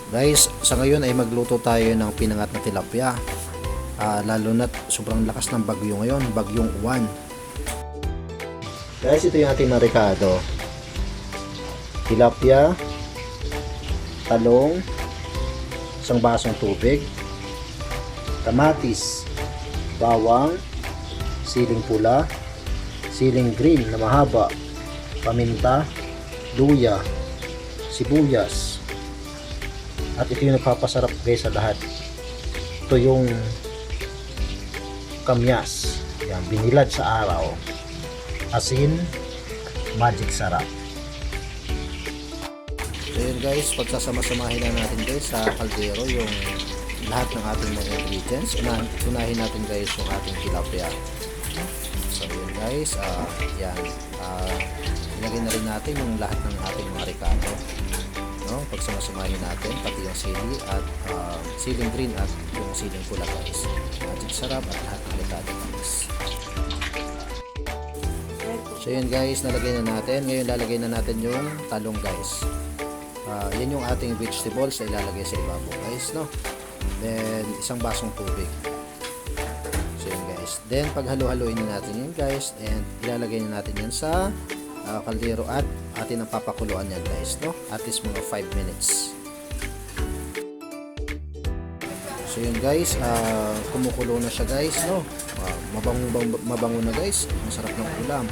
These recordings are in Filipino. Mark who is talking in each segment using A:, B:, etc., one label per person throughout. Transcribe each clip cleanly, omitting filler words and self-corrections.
A: Guys, sa ngayon ay magluto tayo ng pinangat na tilapia. Lalo na't sobrang lakas ng bagyo ngayon, bagyong Uwan. Guys, ito yung ating marikado. Tilapia, talong, isang basong tubig, kamatis, bawang, siling pula, siling green na mahaba, paminta, luya, sibuyas. At ito yung nagpapasarap guys sa lahat. Ito yung kamyas. Yan, binilad sa araw. Asin, magic sarap. So yun guys, pagsasama-samahin na natin guys sa kaldero yung lahat ng ating mga ingredients. Unahin natin guys yung ating tilapia. So yun guys, yan. Ilagay na rin natin yung lahat ng ating mga ricado. No, pagsama-samahin natin pati yung sili at siling green at yung siling pula guys. Magic sarap at lahat ng ricado guys. So yun guys, nalagay na natin. Ngayon lalagay na natin yung talong guys. Yan yung ating vegetables na ilalagay sa ibabaw guys, no. Then isang basong tubig. So yun guys. Then paghalo-haloin na natin yun guys, and ilalagay na natin yan sa kaldero at atin ang papakuluan yan guys, no, at least mga 5 minutes. So yun guys, kumukulo na siya guys, no. Mabango na guys, masarap ng ulam.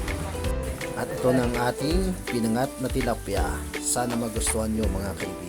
A: At ito ng ating pinangat na tilapia. Sana magustuhan nyo mga kaibigan.